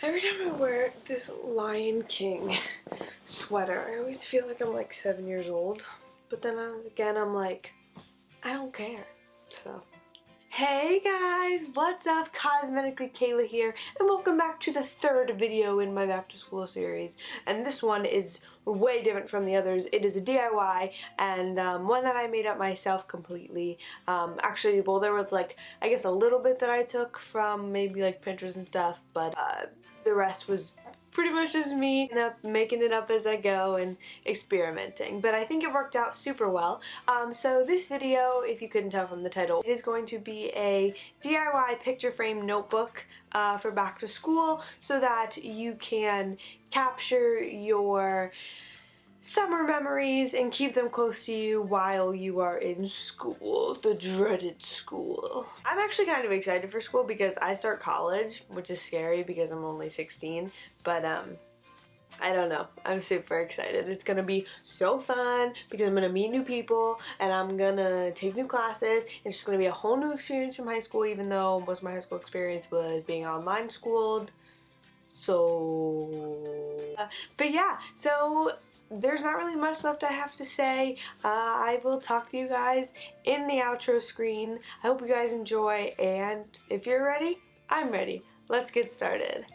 Every time I wear this Lion King sweater, I always feel like I'm like 7 years old. But then again, I'm like, I don't care. So, hey guys, what's up? Cosmetically Cayla here, and welcome back to the third video in my back to school series. And this one is way different from the others. It is a DIY and one that I made up myself completely. Actually, well, there was like, I guess a little bit that I took from maybe like Pinterest and stuff, but the rest was pretty much just me making it up as I go and experimenting, but I think it worked out super well. So this video, if you couldn't tell from the title, it is going to be a DIY picture frame notebook for back to school so that you can capture your summer memories and keep them close to you while you are in school, the dreaded school. I'm actually kind of excited for school because I start college, which is scary because I'm only 16, but I don't know. I'm super excited. It's gonna be so fun because I'm gonna meet new people and I'm gonna take new classes. It's just gonna be a whole new experience from high school, even though most of my high school experience was being online schooled. So, but yeah, so there's not really much left I have to say. I will talk to you guys in the outro screen. I hope you guys enjoy, and if you're ready, I'm ready. Let's get started.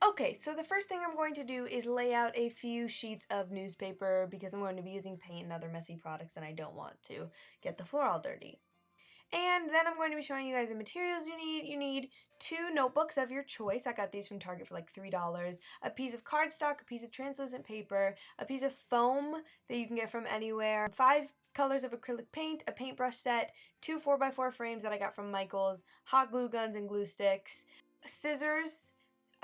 Okay, so the first thing I'm going to do is lay out a few sheets of newspaper because I'm going to be using paint and other messy products and I don't want to get the floor all dirty. And then I'm going to be showing you guys the materials you need. You need 2 notebooks of your choice. I got these from Target for like $3. A piece of cardstock, a piece of translucent paper, a piece of foam that you can get from anywhere, 5 colors of acrylic paint, a paintbrush set, 2 4x4 frames that I got from Michael's, hot glue guns and glue sticks, scissors,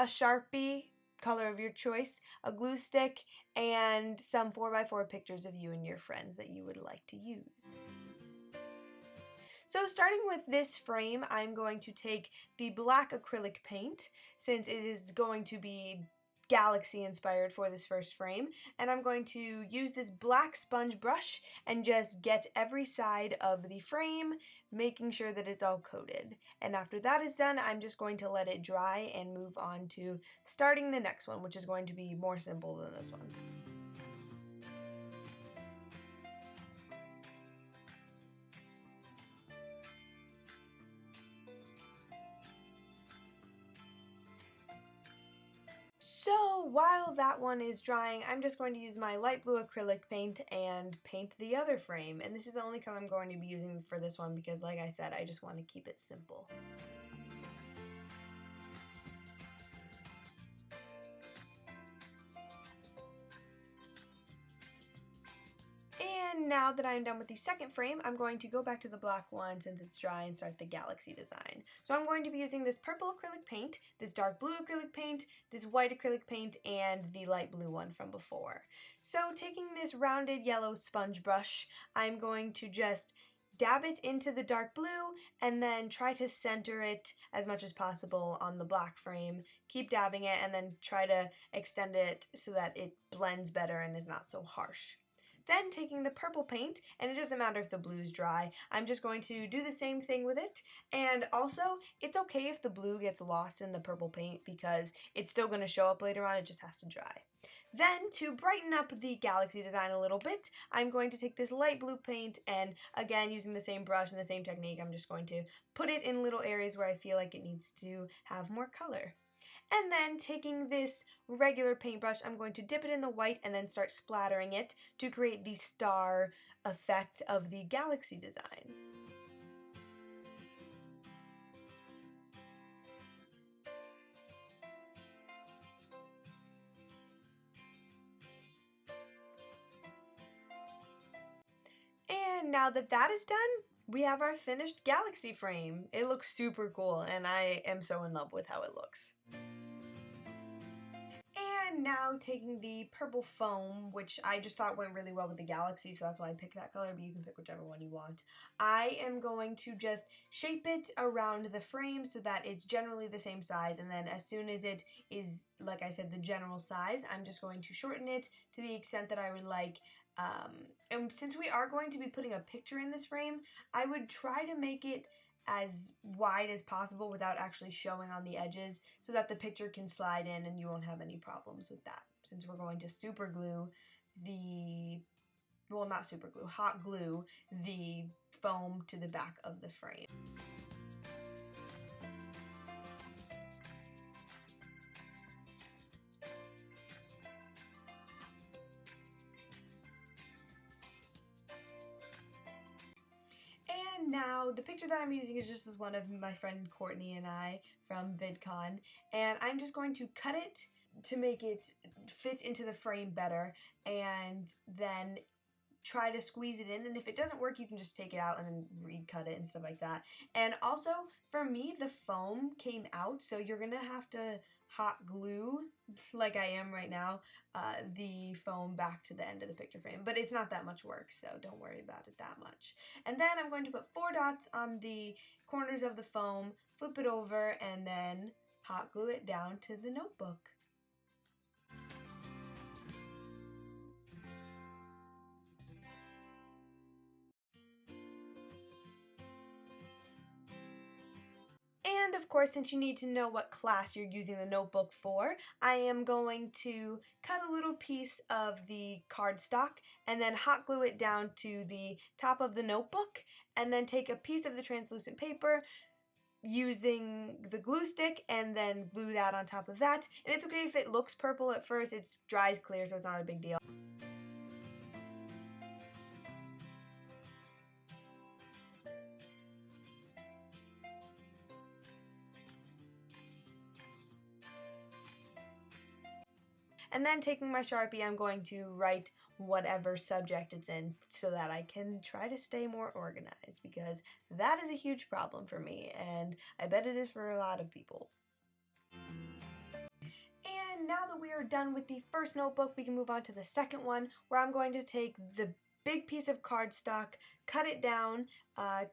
a Sharpie, color of your choice, a glue stick, and some 4x4 pictures of you and your friends that you would like to use. So starting with this frame, I'm going to take the black acrylic paint, since it is going to be galaxy inspired for this first frame, and I'm going to use this black sponge brush and just get every side of the frame, making sure that it's all coated. And after that is done, I'm just going to let it dry and move on to starting the next one, which is going to be more simple than this one. So while that one is drying, I'm just going to use my light blue acrylic paint and paint the other frame. And this is the only color I'm going to be using for this one because, like I said, I just want to keep it simple. And now that I'm done with the second frame, I'm going to go back to the black one since it's dry and start the galaxy design. So I'm going to be using this purple acrylic paint, this dark blue acrylic paint, this white acrylic paint, and the light blue one from before. So taking this rounded yellow sponge brush, I'm going to just dab it into the dark blue and then try to center it as much as possible on the black frame. Keep dabbing it and then try to extend it so that it blends better and is not so harsh. Then taking the purple paint, and it doesn't matter if the blue is dry, I'm just going to do the same thing with it. And also, it's okay if the blue gets lost in the purple paint because it's still going to show up later on, it just has to dry. Then, to brighten up the galaxy design a little bit, I'm going to take this light blue paint and, again, using the same brush and the same technique, I'm just going to put it in little areas where I feel like it needs to have more color. And then taking this regular paintbrush, I'm going to dip it in the white and then start splattering it to create the star effect of the galaxy design. And now that that is done, we have our finished galaxy frame. It looks super cool and I am so in love with how it looks. And now taking the purple foam, which I just thought went really well with the galaxy, so that's why I picked that color, but you can pick whichever one you want. I am going to just shape it around the frame so that it's generally the same size, and then as soon as it is, like I said, the general size, I'm just going to shorten it to the extent that I would like. And since we are going to be putting a picture in this frame, I would try to make it as wide as possible without actually showing on the edges so that the picture can slide in and you won't have any problems with that. Since we're going to super glue the, well, not super glue, hot glue the foam to the back of the frame. And now the picture that I'm using is just as one of my friend Courtney and I from VidCon, and I'm just going to cut it to make it fit into the frame better, and then try to squeeze it in, and if it doesn't work you can just take it out and then recut it and stuff like that. And also for me the foam came out, so you're gonna have to hot glue, like I am right now, the foam back to the end of the picture frame, but it's not that much work, so don't worry about it that much. And then I'm going to put 4 dots on the corners of the foam, flip it over, and then hot glue it down to the notebook. And of course, since you need to know what class you're using the notebook for, I am going to cut a little piece of the cardstock and then hot glue it down to the top of the notebook, and then take a piece of the translucent paper using the glue stick and then glue that on top of that. And it's okay if it looks purple at first, it dries clear, so it's not a big deal. And then taking my Sharpie, I'm going to write whatever subject it's in so that I can try to stay more organized, because that is a huge problem for me, and I bet it is for a lot of people. And now that we are done with the first notebook, we can move on to the second one, where I'm going to take the big piece of cardstock, cut it down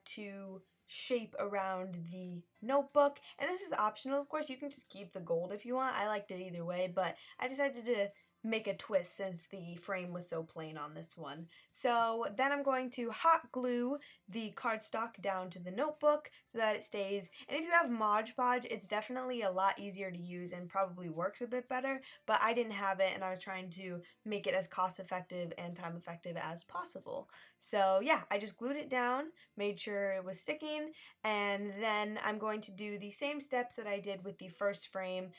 to shape around the notebook. And this is optional, of course, you can just keep the gold if you want. I liked it either way, but I decided to make a twist since the frame was so plain on this one. So then I'm going to hot glue the cardstock down to the notebook so that it stays. And if you have Mod Podge, it's definitely a lot easier to use and probably works a bit better, but I didn't have it and I was trying to make it as cost effective and time effective as possible. So yeah, I just glued it down, made sure it was sticking, and then I'm going to do the same steps that I did with the first frame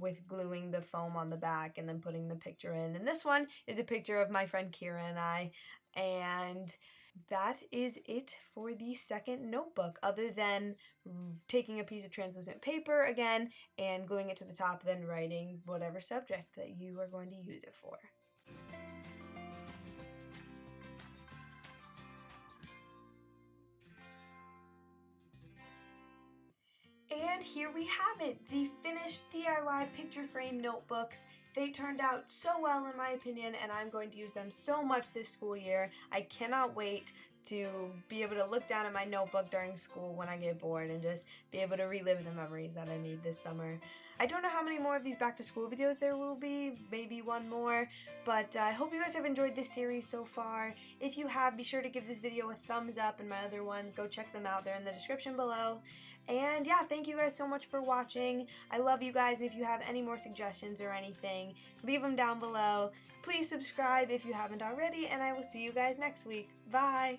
with gluing the foam on the back and then putting the picture in. And this one is a picture of my friend Kira and I, and that is it for the second notebook, other than taking a piece of translucent paper again and gluing it to the top, then writing whatever subject that you are going to use it for. And here we have it, the finished DIY picture frame notebooks. They turned out so well in my opinion, and I'm going to use them so much this school year. I cannot wait to be able to look down at my notebook during school when I get bored and just be able to relive the memories that I made this summer. I don't know how many more of these back to school videos there will be, maybe one more, but I hope you guys have enjoyed this series so far. If you have, be sure to give this video a thumbs up, and my other ones, go check them out, they're in the description below. And yeah, thank you guys so much for watching. I love you guys, and if you have any more suggestions or anything, leave them down below. Please subscribe if you haven't already, and I will see you guys next week. Bye!